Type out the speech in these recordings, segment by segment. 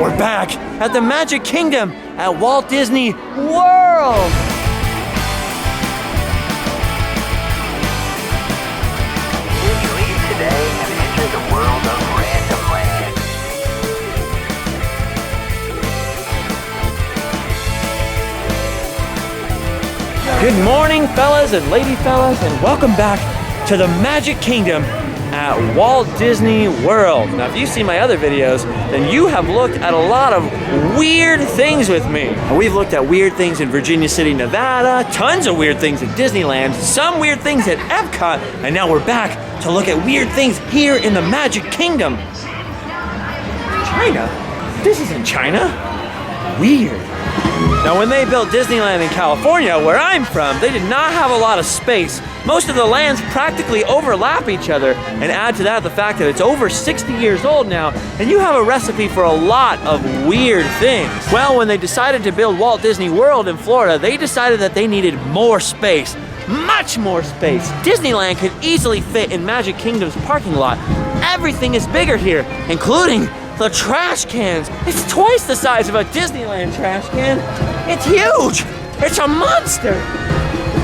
We're back at the Magic Kingdom at Walt Disney World. Leave today and enter the world of Random Land. Good morning, fellas and lady fellas, and welcome back to the Magic Kingdom at Walt Disney World. Now, if you've seen my other videos, then you have looked at a lot of weird things with me. We've looked at weird things in Virginia City, Nevada, tons of weird things at Disneyland, some weird things at Epcot, and now we're back to look at weird things here in the Magic Kingdom. China? This isn't China. Weird. Now, when they built Disneyland in California, where I'm from, they did not have a lot of space. Most of the lands practically overlap each other, and add to that the fact that it's over 60 years old now, and you have a recipe for a lot of weird things. Well, when they decided to build Walt Disney World in Florida, they decided that they needed more space, much more space. Disneyland could easily fit in Magic Kingdom's parking lot. Everything is bigger here, including the trash cans. It's twice the size of a Disneyland trash can. It's huge. It's a monster.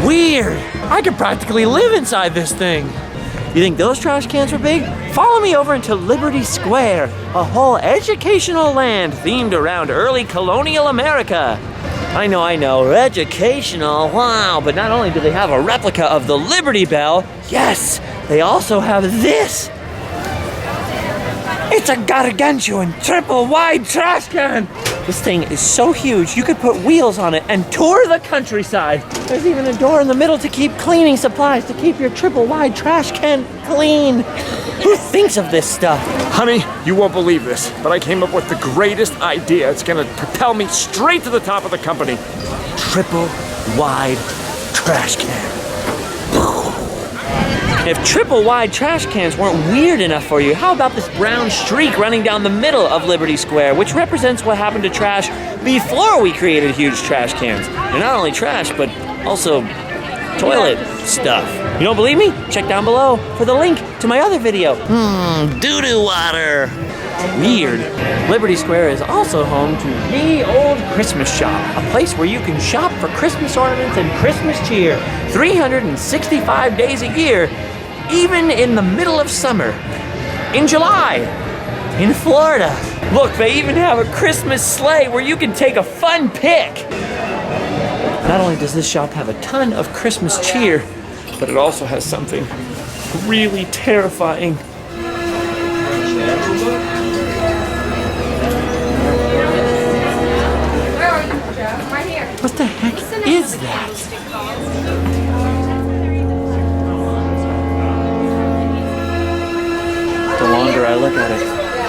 Weird. I could practically live inside this thing. You think those trash cans were big? Follow me over into Liberty Square, a whole educational land themed around early colonial America. I know, educational, wow, but not only do they have a replica of the Liberty Bell, yes, they also have this. It's a gargantuan triple wide trash can. This thing is so huge, you could put wheels on it and tour the countryside. There's even a door in the middle to keep cleaning supplies, to keep your triple wide trash can clean. Who thinks of this stuff? Honey, you won't believe this, but I came up with the greatest idea. It's gonna propel me straight to the top of the company. Triple wide trash can. If triple wide trash cans weren't weird enough for you, how about this brown streak running down the middle of Liberty Square, which represents what happened to trash before we created huge trash cans. And not only trash, but also toilet stuff. You don't believe me? Check down below for the link to my other video. Doo-doo water. Weird. Liberty Square is also home to the Old Christmas Shop, a place where you can shop for Christmas ornaments and Christmas cheer 365 days a year, even in the middle of summer. In July, in Florida. Look, they even have a Christmas sleigh where you can take a fun pic. Not only does this shop have a ton of Christmas cheer, but it also has something really terrifying. What the heck is that? The longer I look at it,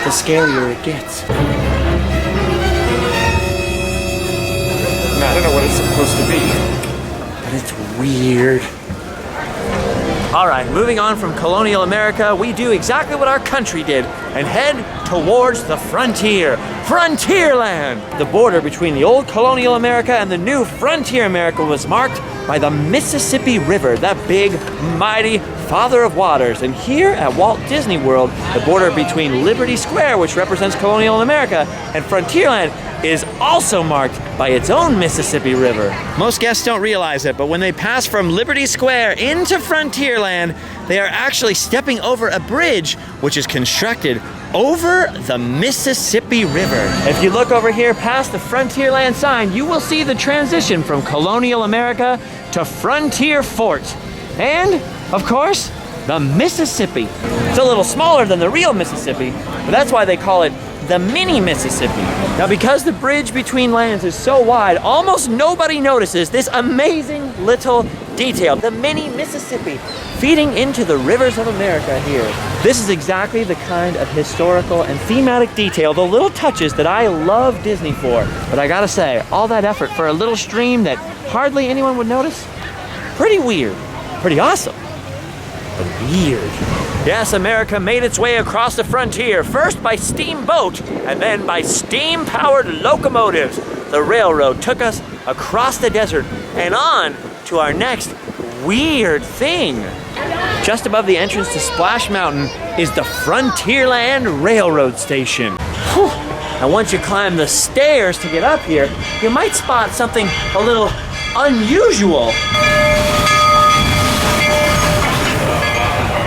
the scarier it gets. I don't know what it's supposed to be. But it's weird. All right, moving on from colonial America, we do exactly what our country did and head towards the frontier, Frontierland. The border between the old colonial America and the new frontier America was marked by the Mississippi River, that big, mighty father of waters. And here at Walt Disney World, the border between Liberty Square, which represents colonial America, and Frontierland is also marked by its own Mississippi River. Most guests don't realize it, but when they pass from Liberty Square into Frontierland, they are actually stepping over a bridge which is constructed over the Mississippi River. If you look over here past the Frontierland sign, you will see the transition from colonial America to Frontier Fort. And, of course, the Mississippi. It's a little smaller than the real Mississippi, but that's why they call it the mini Mississippi. Now, because the bridge between lands is so wide, almost nobody notices this amazing little detail, the mini Mississippi feeding into the rivers of America here. This is exactly the kind of historical and thematic detail, the little touches that I love Disney for. But I gotta say, all that effort for a little stream that hardly anyone would notice? Pretty weird, pretty awesome, but weird. Yes, America made its way across the frontier, first by steamboat, and then by steam-powered locomotives. The railroad took us across the desert and on to our next weird thing. Just above the entrance to Splash Mountain is the Frontierland Railroad Station. Whew. And once you climb the stairs to get up here, you might spot something a little unusual.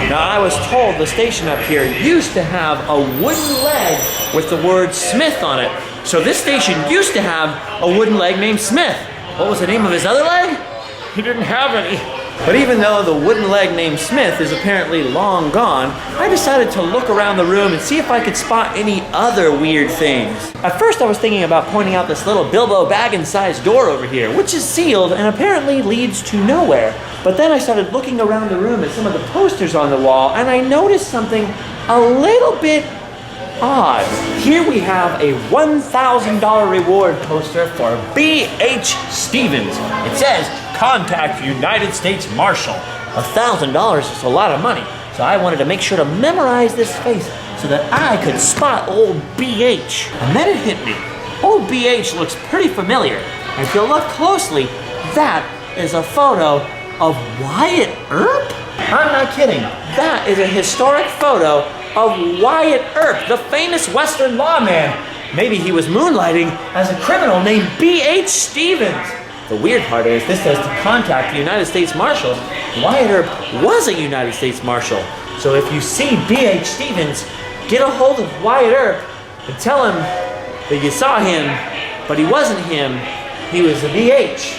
Now, I was told the station up here used to have a wooden leg with the word Smith on it. So this station used to have a wooden leg named Smith. What was the name of his other leg? He didn't have any. But even though the wooden leg named Smith is apparently long gone, I decided to look around the room and see if I could spot any other weird things. At first I was thinking about pointing out this little Bilbo Baggins-sized door over here, which is sealed and apparently leads to nowhere. But then I started looking around the room at some of the posters on the wall, and I noticed something a little bit odd. Here we have a $1,000 reward poster for B.H. Stevens. It says, "Contact United States Marshal." $1,000 is a lot of money, so I wanted to make sure to memorize this face so that I could spot old B.H. And then it hit me. Old B.H. looks pretty familiar. And if you look closely, that is a photo of Wyatt Earp? I'm not kidding. That is a historic photo of Wyatt Earp, the famous Western lawman. Maybe he was moonlighting as a criminal named B.H. Stevens. The weird part is this says to contact the United States Marshal. Wyatt Earp was a United States Marshal. So if you see B.H. Stevens, get a hold of Wyatt Earp and tell him that you saw him, but he wasn't him, he was a B.H.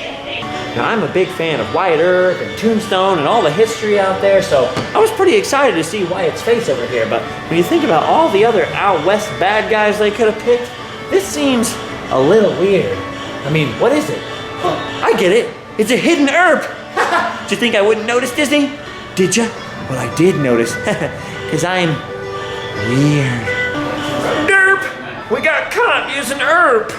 Now, I'm a big fan of Wyatt Earp and Tombstone and all the history out there, so I was pretty excited to see Wyatt's face over here. But when you think about all the other out west bad guys they could have picked, this seems a little weird. I mean, what is it? Oh, I get it. It's a hidden Earp. Did you think I wouldn't notice, Disney? Did ya? Well, I did notice, because I'm weird. Derp! We got caught using Earp.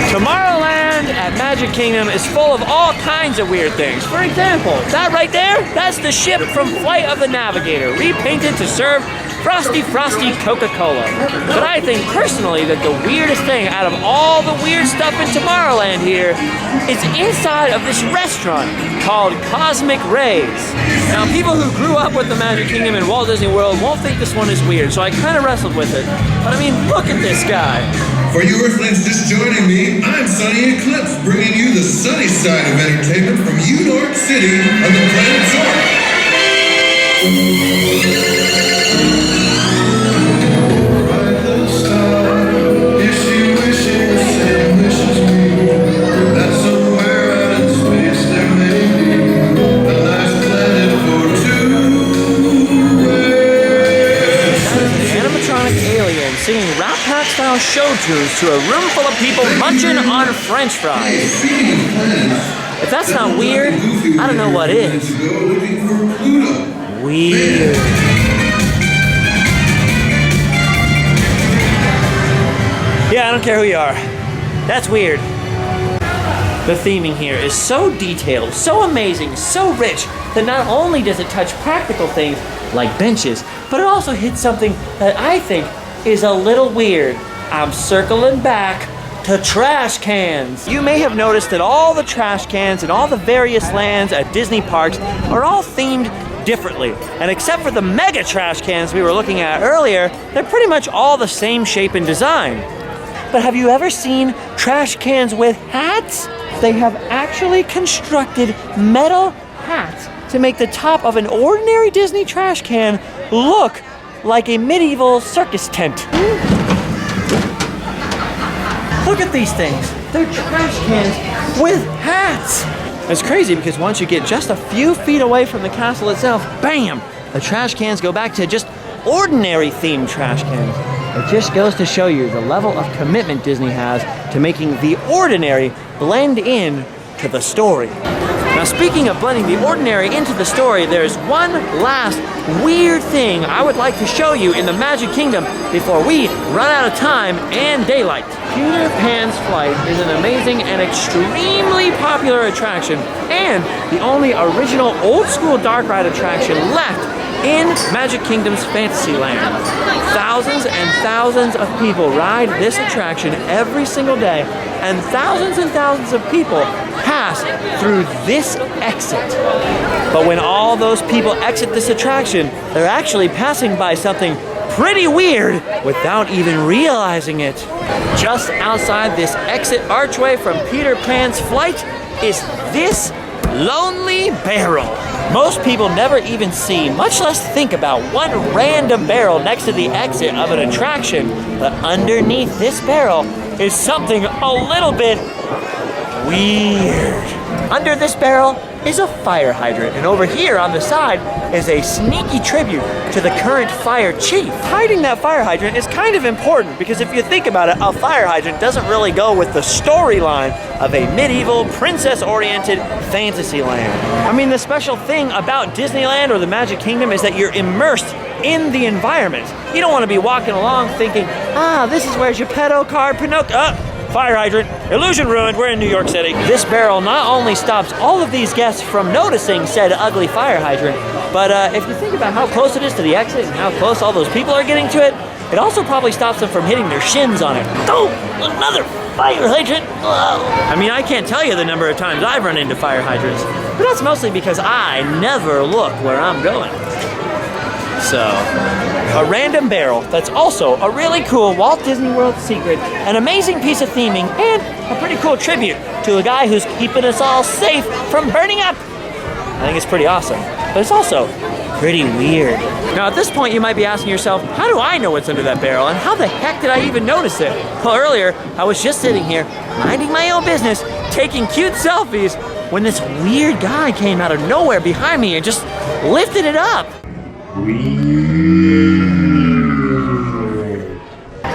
Tomorrowland at Magic Kingdom is full of all kinds of weird things. For example, that right there, that's the ship from Flight of the Navigator, repainted to serve Frosty Coca-Cola. But I think personally that the weirdest thing out of all the weird stuff in Tomorrowland here is inside of this restaurant called Cosmic Rays. Now, people who grew up with the Magic Kingdom and Walt Disney World won't think this one is weird, so I kind of wrestled with it. But I mean, look at this guy. For you Earthlings just joining me, I'm Sunny Eclipse, bringing you the sunny side of entertainment from York City on the planet Zork. Ride the star, is she wishing the same wish as me? That somewhere out in space there may be a nice planet for two. Animatronic alien singing Rat Pack-style show tunes to a room full of people munching on French fries. If that's not weird, I don't know what is. Weird. Yeah, I don't care who you are. That's weird. The theming here is so detailed, so amazing, so rich, that not only does it touch practical things like benches, but it also hits something that I think is a little weird. I'm circling back to trash cans. You may have noticed that all the trash cans in all the various lands at Disney parks are all themed differently. And except for the mega trash cans we were looking at earlier, they're pretty much all the same shape and design. But have you ever seen trash cans with hats? They have actually constructed metal hats to make the top of an ordinary Disney trash can look like a medieval circus tent. Look at these things. They're trash cans with hats. It's crazy because once you get just a few feet away from the castle itself, bam, the trash cans go back to just ordinary themed trash cans. It just goes to show you the level of commitment Disney has to making the ordinary blend in to the story. Now, speaking of blending the ordinary into the story, there's one last weird thing I would like to show you in the Magic Kingdom before we run out of time and daylight. Peter Pan's Flight is an amazing and extremely popular attraction, and the only original old-school dark ride attraction left in Magic Kingdom's Fantasyland. Thousands and thousands of people ride this attraction every single day, and thousands of people pass through this exit. But when all those people exit this attraction, they're actually passing by something pretty weird without even realizing it. Just outside this exit archway from Peter Pan's flight is this lonely barrel. Most people never even see, much less think about, one random barrel next to the exit of an attraction. But underneath this barrel is something a little bit weird. Under this barrel is a fire hydrant, and over here on the side is a sneaky tribute to the current fire chief. Hiding that fire hydrant is kind of important because if you think about it, a fire hydrant doesn't really go with the storyline of a medieval, princess-oriented fantasy land. I mean, the special thing about Disneyland or the Magic Kingdom is that you're immersed in the environment. You don't want to be walking along thinking, this is where Geppetto carved Pinocchio. Fire hydrant, illusion ruined, we're in New York City. This barrel not only stops all of these guests from noticing said ugly fire hydrant, but if you think about how close it is to the exit and how close all those people are getting to it, it also probably stops them from hitting their shins on it. Oh, another fire hydrant. I mean, I can't tell you the number of times I've run into fire hydrants, but that's mostly because I never look where I'm going. So, a random barrel that's also a really cool Walt Disney World secret, an amazing piece of theming, and a pretty cool tribute to a guy who's keeping us all safe from burning up. I think it's pretty awesome, but it's also pretty weird. Now at this point you might be asking yourself, how do I know what's under that barrel and how the heck did I even notice it? Well, earlier I was just sitting here minding my own business, taking cute selfies, when this weird guy came out of nowhere behind me and just lifted it up.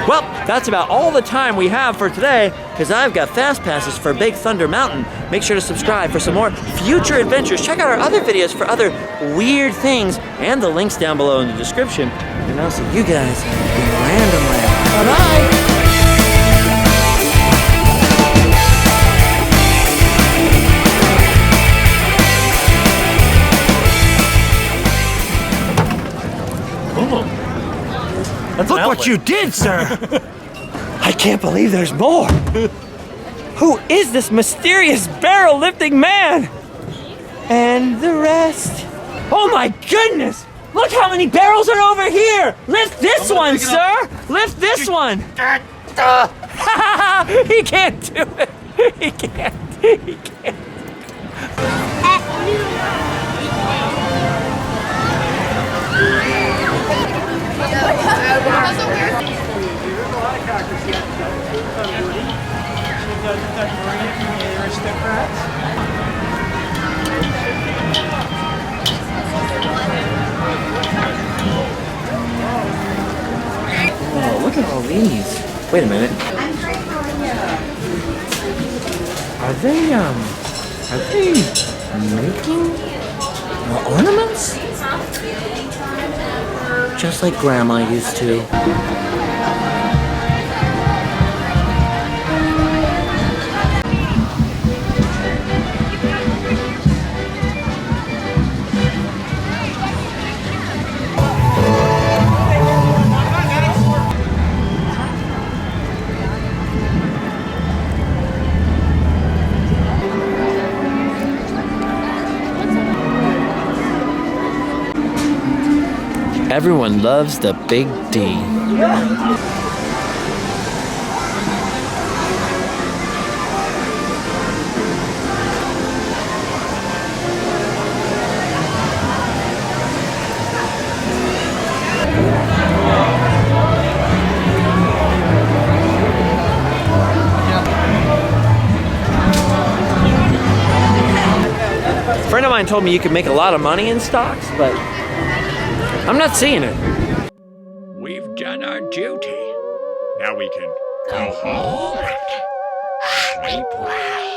Well, that's about all the time we have for today, because I've got fast passes for Big Thunder Mountain. Make sure to subscribe for some more future adventures. Check out our other videos for other weird things, and the links down below in the description. And I'll see you guys in Random Land. Bye-bye! Look what you did, sir! I can't believe there's more! Who is this mysterious barrel-lifting man? And the rest? Oh my goodness! Look how many barrels are over here! Lift this one, sir! Lift this one! He can't do it! He can't! He can't! Oh, look at all these. Wait a minute. Are they making ornaments? Just like Grandma used to. Everyone loves the Big D. A friend of mine told me you could make a lot of money in stocks, but I'm not seeing it. We've done our duty. Now we can go home. Sleep well.